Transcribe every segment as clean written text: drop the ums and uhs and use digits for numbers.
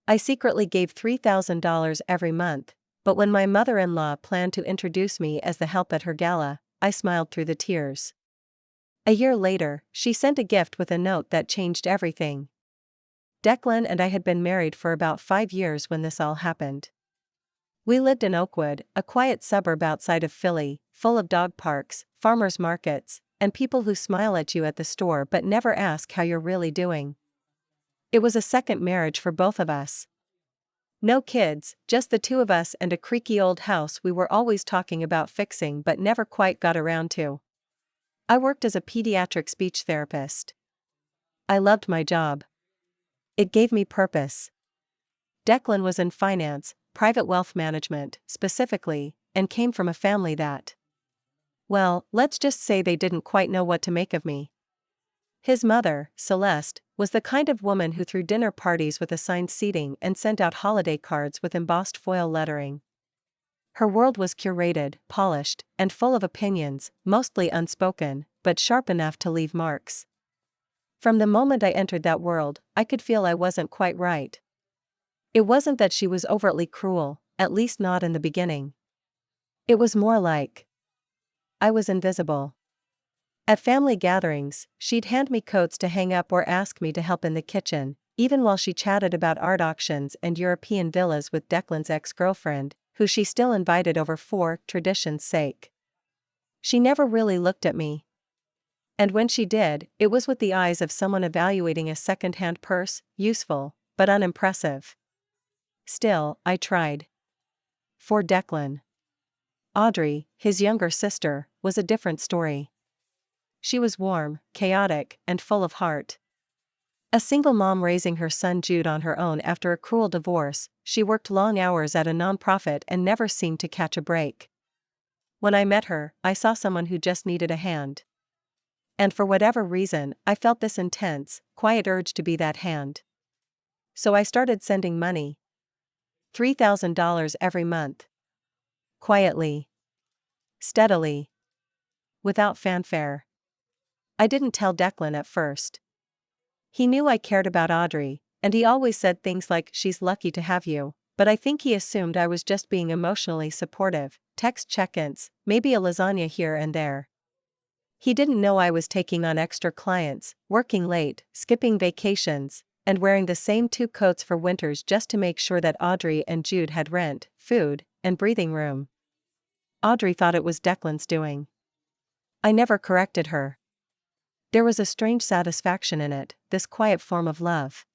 I secretly gave $3,000 every month, but when my mother-in-law planned to introduce me as the help at her gala, I smiled through the tears. A year later, she sent a gift with a note that changed everything. Declan and I had been married for about 5 years when this all happened. We lived in Oakwood, a quiet suburb outside of Philly, full of dog parks, farmers markets, and people who smile at you at the store but never ask how you're really doing. It was a second marriage for both of us. No kids, just the two of us and a creaky old house we were always talking about fixing but never quite got around to. I worked as a pediatric speech therapist. I loved my job. It gave me purpose. Declan was in finance, private wealth management, specifically, and came from a family that, well, let's just say they didn't quite know what to make of me. His mother, Celeste, was the kind of woman who threw dinner parties with assigned seating and sent out holiday cards with embossed foil lettering. Her world was curated, polished, and full of opinions, mostly unspoken, but sharp enough to leave marks. From the moment I entered that world, I could feel I wasn't quite right. It wasn't that she was overtly cruel, at least not in the beginning. It was more like I was invisible. At family gatherings, she'd hand me coats to hang up or ask me to help in the kitchen, even while she chatted about art auctions and European villas with Declan's ex-girlfriend, who she still invited over for tradition's sake. She never really looked at me. And when she did, it was with the eyes of someone evaluating a second-hand purse, useful, but unimpressive. Still, I tried. For Declan. Audrey, his younger sister, was a different story. She was warm, chaotic, and full of heart. A single mom raising her son Jude on her own after a cruel divorce, she worked long hours at a nonprofit and never seemed to catch a break. When I met her, I saw someone who just needed a hand. And for whatever reason, I felt this intense, quiet urge to be that hand. So I started sending money. $3,000 every month. Quietly. Steadily. Without fanfare. I didn't tell Declan at first. He knew I cared about Audrey, and he always said things like, "She's lucky to have you," but I think he assumed I was just being emotionally supportive, text check-ins, maybe a lasagna here and there. He didn't know I was taking on extra clients, working late, skipping vacations, and wearing the same 2 coats for winters just to make sure that Audrey and Jude had rent, food, and breathing room. Audrey thought it was Declan's doing. I never corrected her. There was a strange satisfaction in it, this quiet form of love.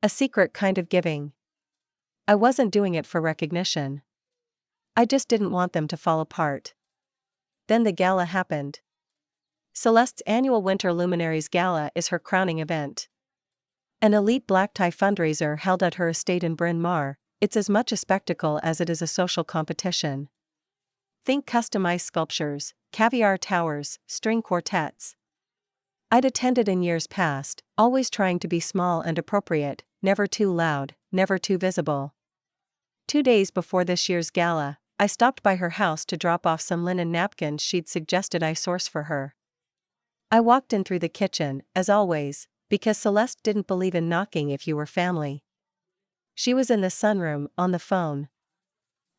A secret kind of giving. I wasn't doing it for recognition. I just didn't want them to fall apart. Then the gala happened. Celeste's annual Winter Luminaries Gala is her crowning event. An elite black tie fundraiser held at her estate in Bryn Mawr. It's as much a spectacle as it is a social competition. Think customized sculptures, caviar towers, string quartets. I'd attended in years past, always trying to be small and appropriate, never too loud, never too visible. 2 days before this year's gala, I stopped by her house to drop off some linen napkins she'd suggested I source for her. I walked in through the kitchen, as always, because Celeste didn't believe in knocking if you were family. She was in the sunroom, on the phone.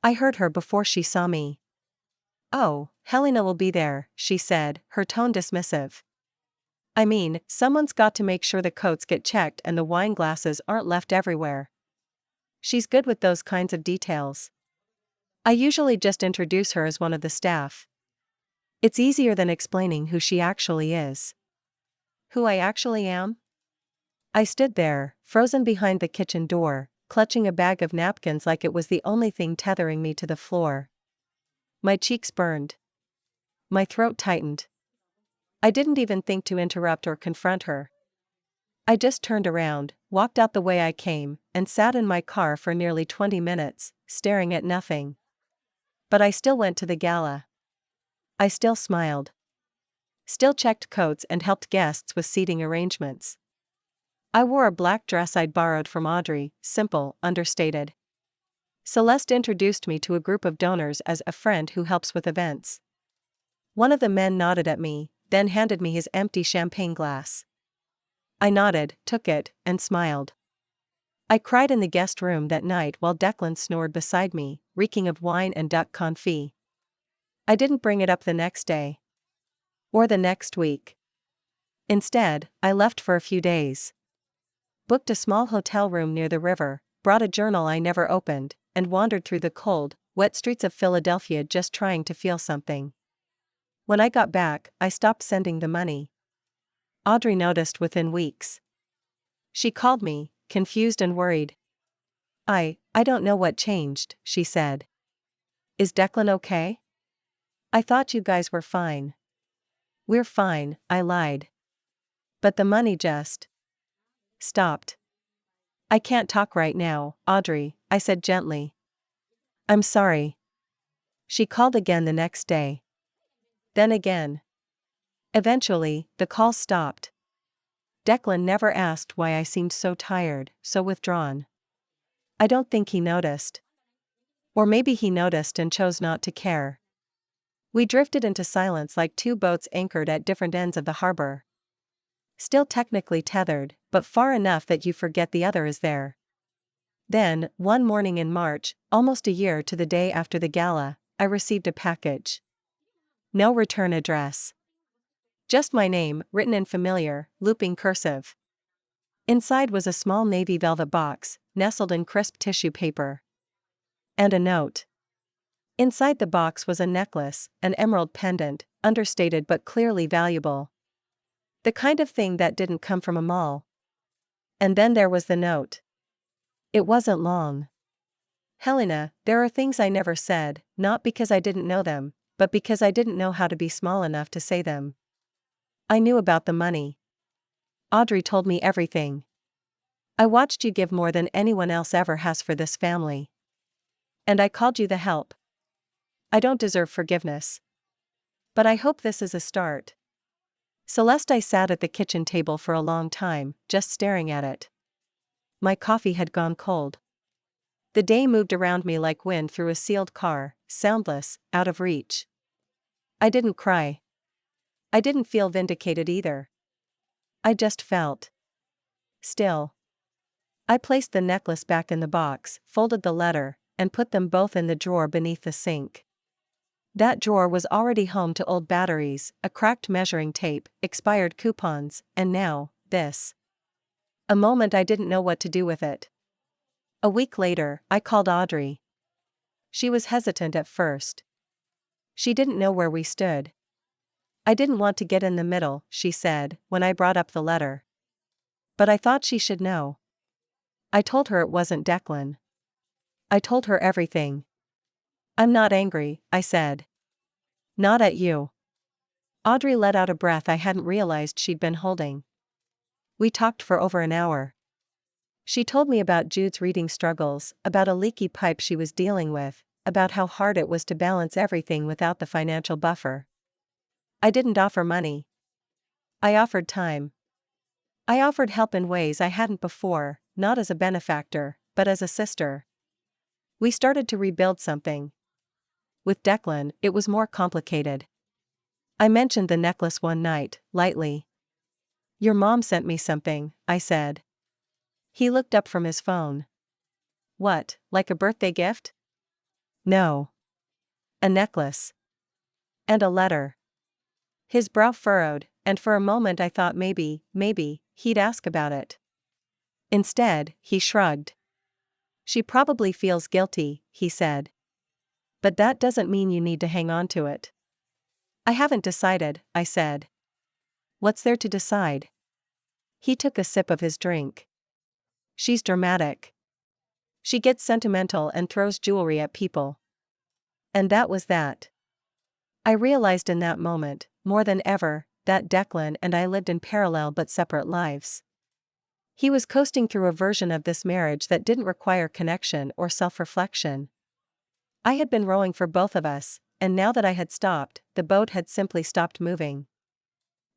I heard her before she saw me. "Oh, Helena will be there," she said, her tone dismissive. "I mean, someone's got to make sure the coats get checked and the wine glasses aren't left everywhere. She's good with those kinds of details." I usually just introduce her as one of the staff. It's easier than explaining who she actually is. Who I actually am? I stood there, frozen behind the kitchen door, clutching a bag of napkins like it was the only thing tethering me to the floor. My cheeks burned. My throat tightened. I didn't even think to interrupt or confront her. I just turned around, walked out the way I came, and sat in my car for nearly 20 minutes, staring at nothing. But I still went to the gala. I still smiled. Still checked coats and helped guests with seating arrangements. I wore a black dress I'd borrowed from Audrey, simple, understated. Celeste introduced me to a group of donors as a friend who helps with events. One of the men nodded at me, then handed me his empty champagne glass. I nodded, took it, and smiled. I cried in the guest room that night while Declan snored beside me, reeking of wine and duck confit. I didn't bring it up the next day. Or the next week. Instead, I left for a few days. Booked a small hotel room near the river, brought a journal I never opened, and wandered through the cold, wet streets of Philadelphia just trying to feel something. When I got back, I stopped sending the money. Audrey noticed within weeks. She called me, confused and worried. I don't know what changed, she said. Is Declan okay? I thought you guys were fine. We're fine, I lied. But the money just stopped. I can't talk right now, Audrey, I said gently. I'm sorry. She called again the next day. Then again. Eventually, the call stopped. Declan never asked why I seemed so tired, so withdrawn. I don't think he noticed. Or maybe he noticed and chose not to care. We drifted into silence like two boats anchored at different ends of the harbor. Still technically tethered, but far enough that you forget the other is there. Then, one morning in March, almost a year to the day after the gala, I received a package. No return address. Just my name, written in familiar, looping cursive. Inside was a small navy velvet box, nestled in crisp tissue paper. And a note. Inside the box was a necklace, an emerald pendant, understated but clearly valuable. The kind of thing that didn't come from a mall. And then there was the note. It wasn't long. Helena, there are things I never said, not because I didn't know them, but because I didn't know how to be small enough to say them. I knew about the money. Audrey told me everything. I watched you give more than anyone else ever has for this family. And I called you the help. I don't deserve forgiveness. But I hope this is a start. Celeste, I sat at the kitchen table for a long time, just staring at it. My coffee had gone cold. The day moved around me like wind through a sealed car, soundless, out of reach. I didn't cry. I didn't feel vindicated either. I just felt still. I placed the necklace back in the box, folded the letter, and put them both in the drawer beneath the sink. That drawer was already home to old batteries, a cracked measuring tape, expired coupons, and now, this. A moment I didn't know what to do with it. A week later, I called Audrey. She was hesitant at first. She didn't know where we stood. I didn't want to get in the middle, she said, when I brought up the letter. But I thought she should know. I told her it wasn't Declan. I told her everything. I'm not angry, I said. Not at you. Audrey let out a breath I hadn't realized she'd been holding. We talked for over an hour. She told me about Jude's reading struggles, about a leaky pipe she was dealing with, about how hard it was to balance everything without the financial buffer. I didn't offer money. I offered time. I offered help in ways I hadn't before, not as a benefactor, but as a sister. We started to rebuild something. With Declan, it was more complicated. I mentioned the necklace one night, lightly. Your mom sent me something, I said. He looked up from his phone. What, like a birthday gift? No. A necklace. And a letter. His brow furrowed, and for a moment I thought maybe, he'd ask about it. Instead, he shrugged. She probably feels guilty, he said. But that doesn't mean you need to hang on to it. I haven't decided, I said. What's there to decide? He took a sip of his drink. She's dramatic. She gets sentimental and throws jewelry at people. And that was that. I realized in that moment, more than ever, that Declan and I lived in parallel but separate lives. He was coasting through a version of this marriage that didn't require connection or self-reflection. I had been rowing for both of us, and now that I had stopped, the boat had simply stopped moving.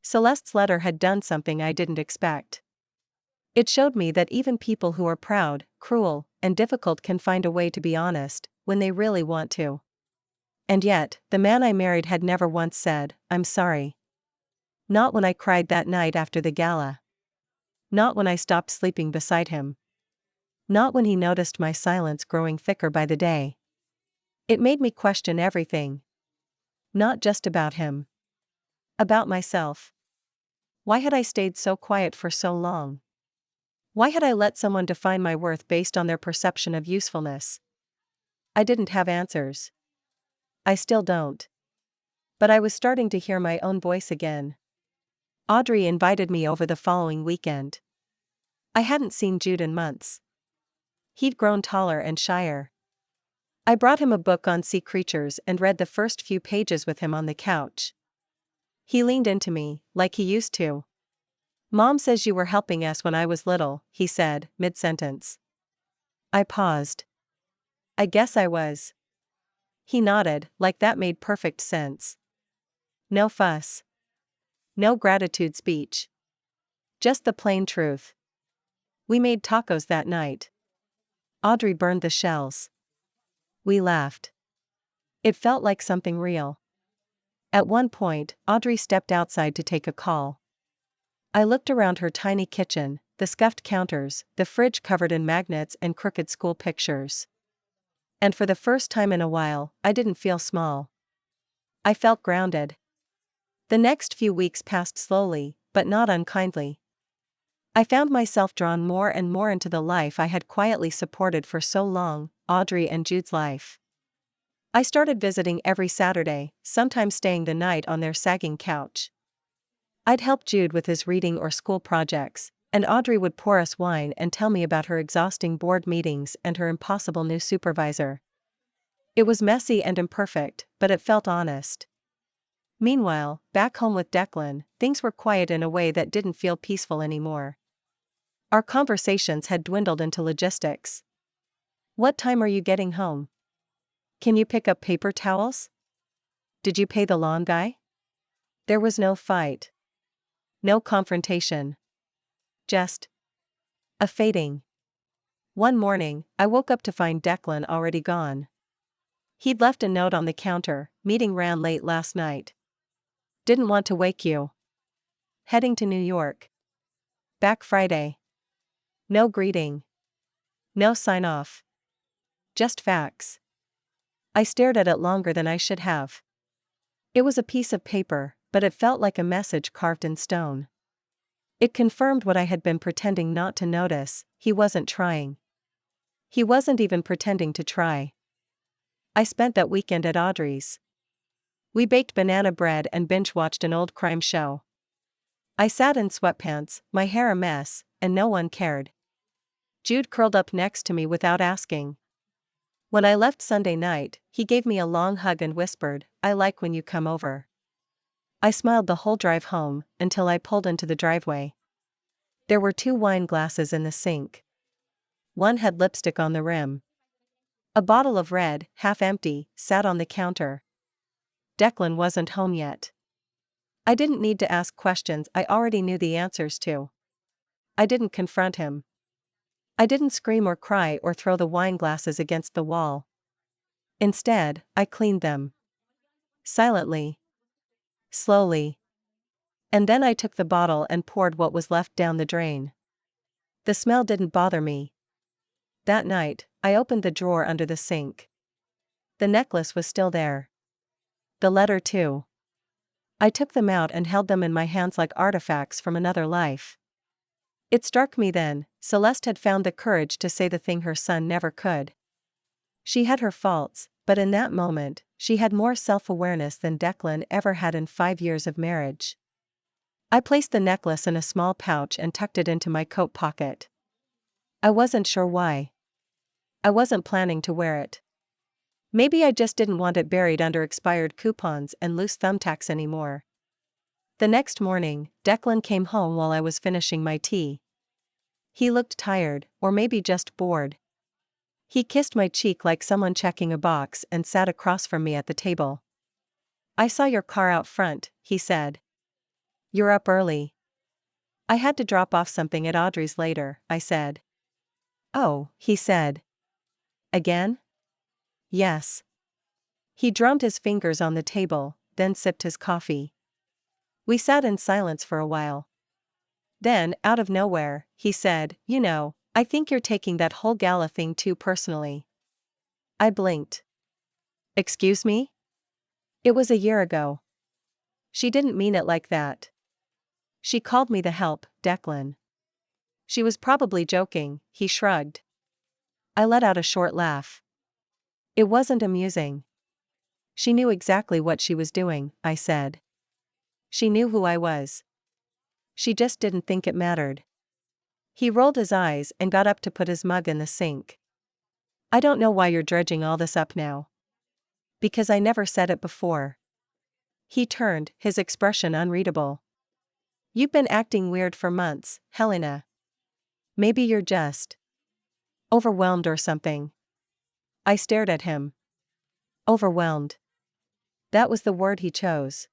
Celeste's letter had done something I didn't expect. It showed me that even people who are proud, cruel, and difficult can find a way to be honest, when they really want to. And yet, the man I married had never once said, I'm sorry. Not when I cried that night after the gala. Not when I stopped sleeping beside him. Not when he noticed my silence growing thicker by the day. It made me question everything. Not just about him. About myself. Why had I stayed so quiet for so long? Why had I let someone define my worth based on their perception of usefulness? I didn't have answers. I still don't. But I was starting to hear my own voice again. Audrey invited me over the following weekend. I hadn't seen Jude in months. He'd grown taller and shyer. I brought him a book on sea creatures and read the first few pages with him on the couch. He leaned into me, like he used to. "Mom says you were helping us when I was little," he said, mid-sentence. I paused. "I guess I was." He nodded, like that made perfect sense. No fuss. No gratitude speech. Just the plain truth. We made tacos that night. Audrey burned the shells. We laughed. It felt like something real. At one point, Audrey stepped outside to take a call. I looked around her tiny kitchen, the scuffed counters, the fridge covered in magnets and crooked school pictures. And for the first time in a while, I didn't feel small. I felt grounded. The next few weeks passed slowly, but not unkindly. I found myself drawn more and more into the life I had quietly supported for so long, Audrey and Jude's life. I started visiting every Saturday, sometimes staying the night on their sagging couch. I'd help Jude with his reading or school projects, and Audrey would pour us wine and tell me about her exhausting board meetings and her impossible new supervisor. It was messy and imperfect, but it felt honest. Meanwhile, back home with Declan, things were quiet in a way that didn't feel peaceful anymore. Our conversations had dwindled into logistics. "What time are you getting home? Can you pick up paper towels? Did you pay the lawn guy?" There was no fight. No confrontation. Just a fading. One morning, I woke up to find Declan already gone. He'd left a note on the counter, "Meeting ran late last night. Didn't want to wake you. Heading to New York. Back Friday." No greeting. No sign-off. Just facts. I stared at it longer than I should have. It was a piece of paper, but it felt like a message carved in stone. It confirmed what I had been pretending not to notice: he wasn't trying. He wasn't even pretending to try. I spent that weekend at Audrey's. We baked banana bread and binge-watched an old crime show. I sat in sweatpants, my hair a mess, and no one cared. Jude curled up next to me without asking. When I left Sunday night, he gave me a long hug and whispered, "I like when you come over." I smiled the whole drive home, until I pulled into the driveway. There were 2 wine glasses in the sink. One had lipstick on the rim. A bottle of red, half empty, sat on the counter. Declan wasn't home yet. I didn't need to ask questions I already knew the answers to. I didn't confront him. I didn't scream or cry or throw the wine glasses against the wall. Instead, I cleaned them. Silently. Slowly. And then I took the bottle and poured what was left down the drain. The smell didn't bother me. That night, I opened the drawer under the sink. The necklace was still there. The letter too. I took them out and held them in my hands like artifacts from another life. It struck me then, Celeste had found the courage to say the thing her son never could. She had her faults, but in that moment, she had more self-awareness than Declan ever had in 5 years of marriage. I placed the necklace in a small pouch and tucked it into my coat pocket. I wasn't sure why. I wasn't planning to wear it. Maybe I just didn't want it buried under expired coupons and loose thumbtacks anymore. The next morning, Declan came home while I was finishing my tea. He looked tired, or maybe just bored. He kissed my cheek like someone checking a box and sat across from me at the table. "I saw your car out front," he said. "You're up early." "I had to drop off something at Audrey's later," I said. "Oh," he said. "Again?" "Yes." He drummed his fingers on the table, then sipped his coffee. We sat in silence for a while. Then, out of nowhere, he said, "You know, I think you're taking that whole Gala thing too personally. I blinked. Excuse me? It was a year ago. She didn't mean it like that. She called me the help, Declan. She was probably joking, he shrugged. I let out a short laugh. It wasn't amusing. She knew exactly what she was doing, I said. She knew who I was. She just didn't think it mattered. He rolled his eyes and got up to put his mug in the sink. I don't know why you're dredging all this up now. Because I never said it before. He turned, his expression unreadable. You've been acting weird for months, Helena. Maybe you're just overwhelmed or something. I stared at him. Overwhelmed. That was the word he chose.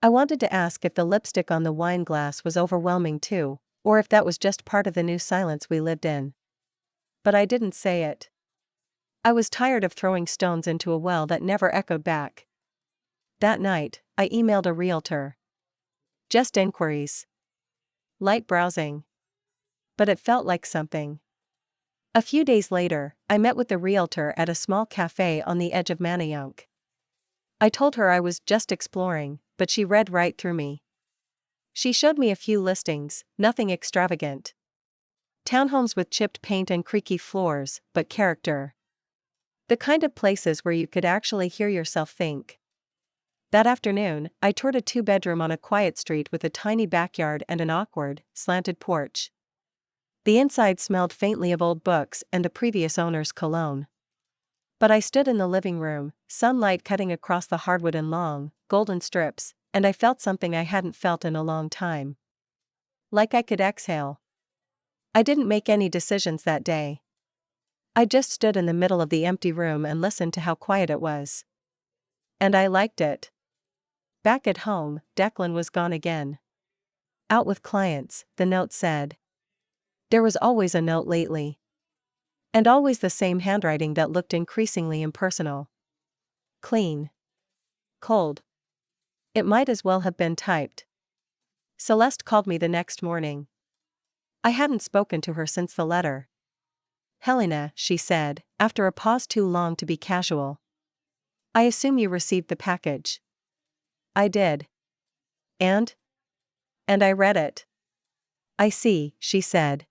I wanted to ask if the lipstick on the wine glass was overwhelming too, or if that was just part of the new silence we lived in. But I didn't say it. I was tired of throwing stones into a well that never echoed back. That night, I emailed a realtor. Just inquiries. Light browsing. But it felt like something. A few days later, I met with the realtor at a small cafe on the edge of Manayunk. I told her I was just exploring, but she read right through me. She showed me a few listings, nothing extravagant. Townhomes with chipped paint and creaky floors, but character. The kind of places where you could actually hear yourself think. That afternoon, I toured a 2-bedroom on a quiet street with a tiny backyard and an awkward, slanted porch. The inside smelled faintly of old books and the previous owner's cologne. But I stood in the living room, sunlight cutting across the hardwood in long, golden strips, and I felt something I hadn't felt in a long time. Like I could exhale. I didn't make any decisions that day. I just stood in the middle of the empty room and listened to how quiet it was. And I liked it. Back at home, Declan was gone again. Out with clients, the note said. There was always a note lately. And always the same handwriting that looked increasingly impersonal. Clean. Cold. It might as well have been typed. Celeste called me the next morning. I hadn't spoken to her since the letter. Helena, she said, after a pause too long to be casual. I assume you received the package. I did. And I read it. I see, she said.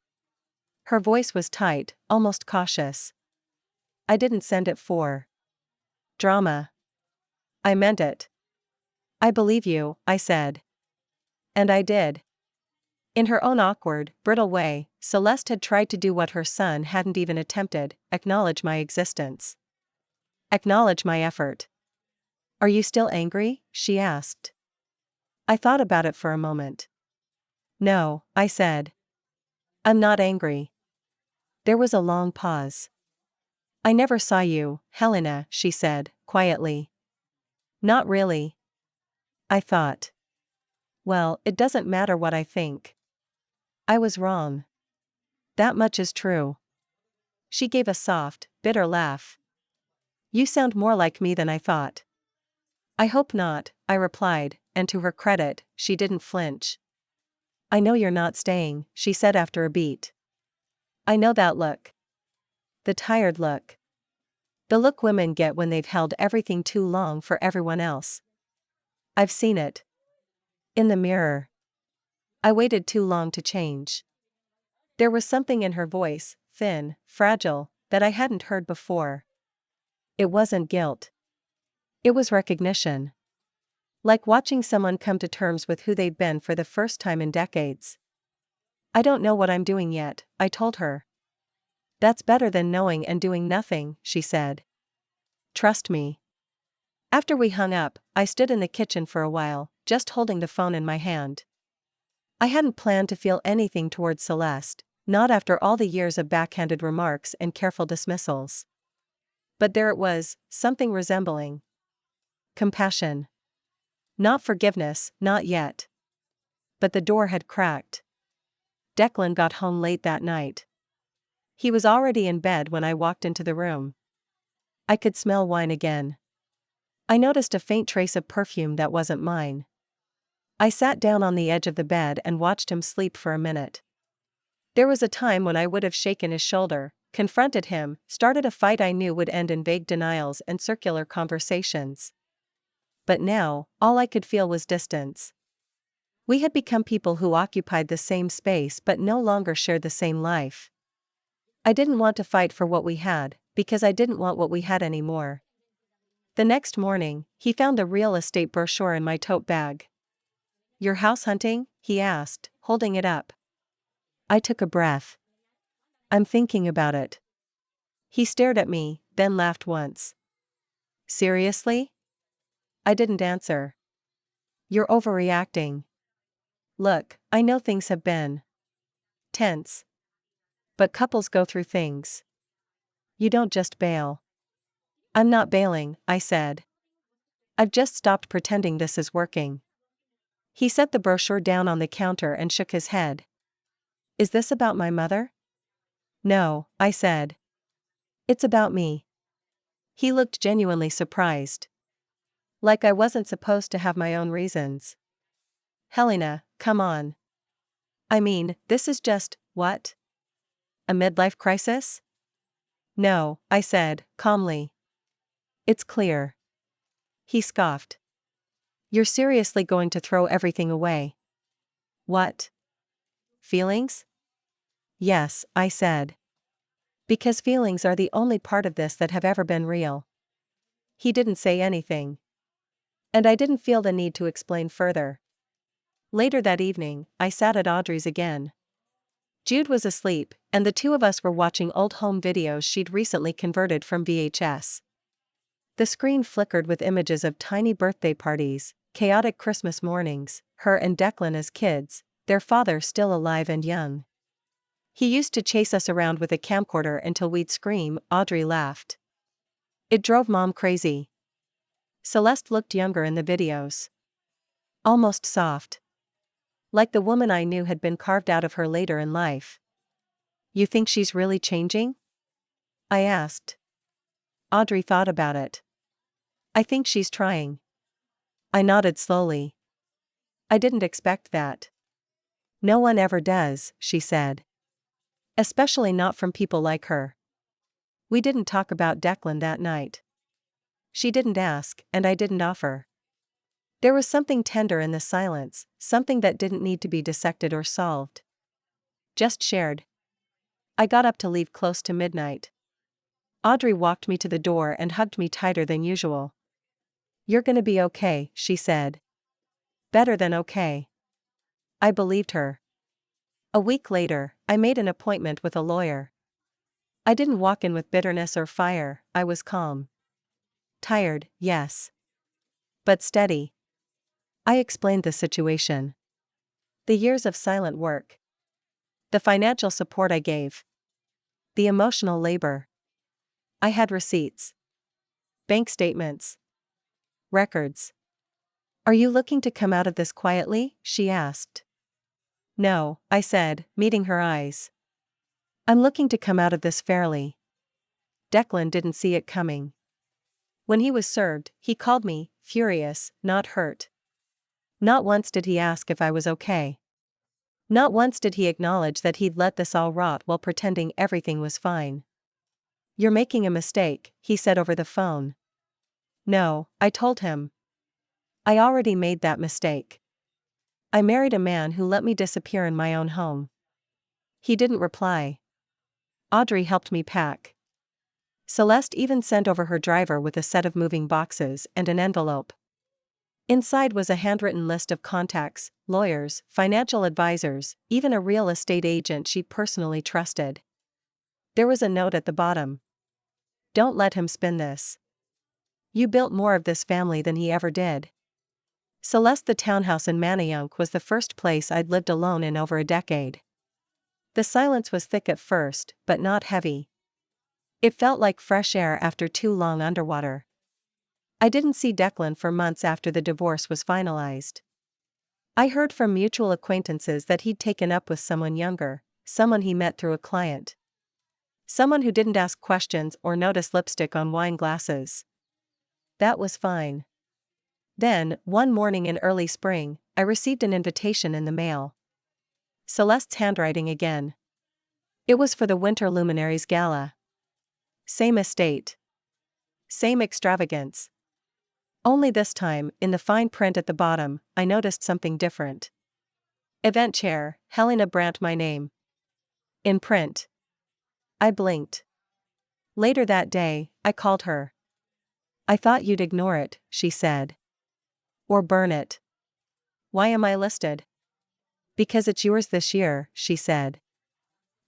Her voice was tight, almost cautious. I didn't send it for drama. I meant it. I believe you, I said. And I did. In her own awkward, brittle way, Celeste had tried to do what her son hadn't even attempted: acknowledge my existence. Acknowledge my effort. Are you still angry? She asked. I thought about it for a moment. No, I said. I'm not angry. There was a long pause. I never saw you, Helena, she said, quietly. Not really. I thought. Well, it doesn't matter what I think. I was wrong. That much is true. She gave a soft, bitter laugh. You sound more like me than I thought. I hope not, I replied, and to her credit, she didn't flinch. I know you're not staying, she said after a beat. I know that look. The tired look. The look women get when they've held everything too long for everyone else. I've seen it. In the mirror. I waited too long to change. There was something in her voice, thin, fragile, that I hadn't heard before. It wasn't guilt. It was recognition. Like watching someone come to terms with who they've been for the first time in decades. I don't know what I'm doing yet, I told her. That's better than knowing and doing nothing, she said. Trust me. After we hung up, I stood in the kitchen for a while, just holding the phone in my hand. I hadn't planned to feel anything towards Celeste, not after all the years of backhanded remarks and careful dismissals. But there it was, something resembling compassion. Not forgiveness, not yet. But the door had cracked. Declan got home late that night. He was already in bed when I walked into the room. I could smell wine again. I noticed a faint trace of perfume that wasn't mine. I sat down on the edge of the bed and watched him sleep for a minute. There was a time when I would have shaken his shoulder, confronted him, started a fight I knew would end in vague denials and circular conversations. But now, all I could feel was distance. We had become people who occupied the same space but no longer shared the same life. I didn't want to fight for what we had, because I didn't want what we had anymore. The next morning, he found a real estate brochure in my tote bag. "You're house hunting?" he asked, holding it up. I took a breath. "I'm thinking about it." He stared at me, then laughed once. "Seriously?" I didn't answer. "You're overreacting. Look, I know things have been tense. But couples go through things. You don't just bail." "I'm not bailing," I said. "I've just stopped pretending this is working." He set the brochure down on the counter and shook his head. "Is this about my mother?" "No," I said. "It's about me." He looked genuinely surprised. Like I wasn't supposed to have my own reasons. "Helena, come on. I mean, this is just, what? A midlife crisis?" "No," I said, calmly. "It's clear." He scoffed. "You're seriously going to throw everything away?" "What? Feelings?" "Yes," I said. "Because feelings are the only part of this that have ever been real." He didn't say anything. And I didn't feel the need to explain further. Later that evening, I sat at Audrey's again. Jude was asleep, and the two of us were watching old home videos she'd recently converted from VHS. The screen flickered with images of tiny birthday parties, chaotic Christmas mornings, her and Declan as kids, their father still alive and young. "He used to chase us around with a camcorder until we'd scream," Audrey laughed. "It drove Mom crazy." Celeste looked younger in the videos. Almost soft. Like the woman I knew had been carved out of her later in life. "You think she's really changing?" I asked. Audrey thought about it. "I think she's trying." I nodded slowly. "I didn't expect that." "No one ever does," she said. "Especially not from people like her." We didn't talk about Declan that night. She didn't ask, and I didn't offer. There was something tender in the silence, something that didn't need to be dissected or solved. Just shared. I got up to leave close to midnight. Audrey walked me to the door and hugged me tighter than usual. "You're gonna be okay," she said. "Better than okay." I believed her. A week later, I made an appointment with a lawyer. I didn't walk in with bitterness or fire, I was calm. Tired, yes. But steady. I explained the situation. The years of silent work. The financial support I gave. The emotional labor. I had receipts. Bank statements. Records. "Are you looking to come out of this quietly?" she asked. "No," I said, meeting her eyes. "I'm looking to come out of this fairly." Declan didn't see it coming. When he was served, he called me, furious, not hurt. Not once did he ask if I was okay. Not once did he acknowledge that he'd let this all rot while pretending everything was fine. "You're making a mistake," he said over the phone. "No," I told him. "I already made that mistake. I married a man who let me disappear in my own home." He didn't reply. Audrey helped me pack. Celeste even sent over her driver with a set of moving boxes and an envelope. Inside was a handwritten list of contacts, lawyers, financial advisors, even a real estate agent she personally trusted. There was a note at the bottom. "Don't let him spin this. You built more of this family than he ever did." Celeste, the townhouse in Manayunk was the first place I'd lived alone in over a decade. The silence was thick at first, but not heavy. It felt like fresh air after too long underwater. I didn't see Declan for months after the divorce was finalized. I heard from mutual acquaintances that he'd taken up with someone younger, someone he met through a client. Someone who didn't ask questions or notice lipstick on wine glasses. That was fine. Then, one morning in early spring, I received an invitation in the mail. Celeste's handwriting again. It was for the Winter Luminaries Gala. Same estate. Same extravagance. Only this time, in the fine print at the bottom, I noticed something different. Event chair, Helena Brandt, my name. In print. I blinked. Later that day, I called her. I thought you'd ignore it, she said. Or burn it. Why am I listed? Because it's yours this year, she said.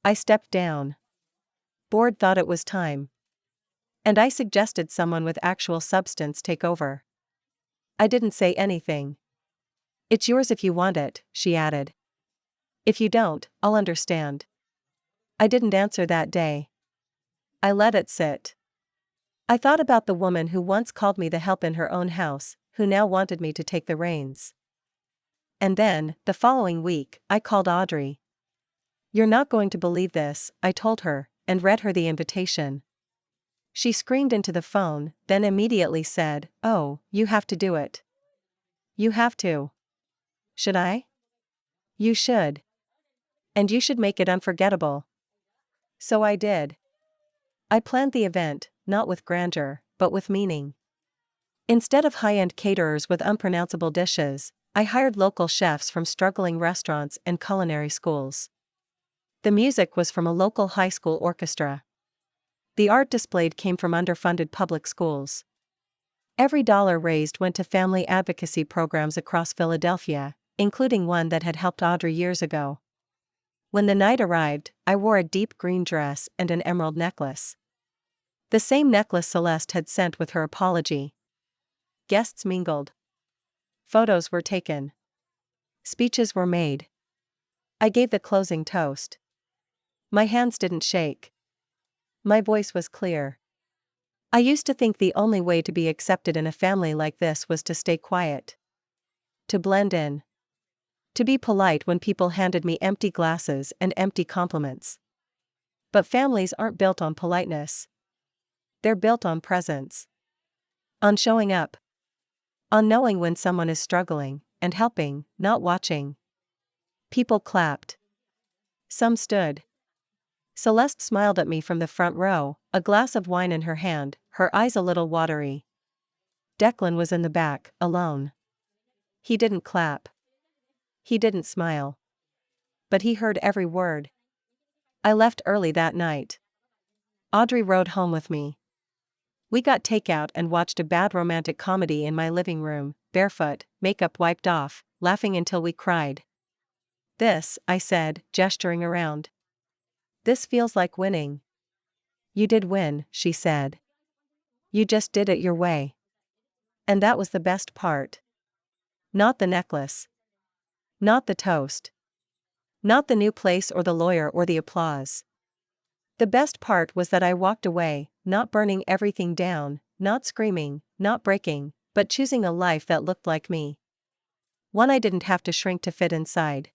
I stepped down. Board thought it was time. And I suggested someone with actual substance take over. I didn't say anything. It's yours if you want it, she added. If you don't, I'll understand. I didn't answer that day. I let it sit. I thought about the woman who once called me the help in her own house, who now wanted me to take the reins. And then, the following week, I called Audrey. You're not going to believe this, I told her, and read her the invitation. She screamed into the phone, then immediately said, "Oh, you have to do it. You have to." Should I? You should. And you should make it unforgettable. So I did. I planned the event, not with grandeur, but with meaning. Instead of high-end caterers with unpronounceable dishes, I hired local chefs from struggling restaurants and culinary schools. The music was from a local high school orchestra. The art displayed came from underfunded public schools. Every dollar raised went to family advocacy programs across Philadelphia, including one that had helped Audrey years ago. When the night arrived, I wore a deep green dress and an emerald necklace. The same necklace Celeste had sent with her apology. Guests mingled. Photos were taken. Speeches were made. I gave the closing toast. My hands didn't shake. My voice was clear. I used to think the only way to be accepted in a family like this was to stay quiet. To blend in. To be polite when people handed me empty glasses and empty compliments. But families aren't built on politeness. They're built on presence. On showing up. On knowing when someone is struggling, and helping, not watching. People clapped. Some stood. Celeste smiled at me from the front row, a glass of wine in her hand, her eyes a little watery. Declan was in the back, alone. He didn't clap. He didn't smile. But he heard every word. I left early that night. Audrey rode home with me. We got takeout and watched a bad romantic comedy in my living room, barefoot, makeup wiped off, laughing until we cried. This, I said, gesturing around. This feels like winning. You did win, she said. You just did it your way. And that was the best part. Not the necklace. Not the toast. Not the new place or the lawyer or the applause. The best part was that I walked away, not burning everything down, not screaming, not breaking, but choosing a life that looked like me. One I didn't have to shrink to fit inside.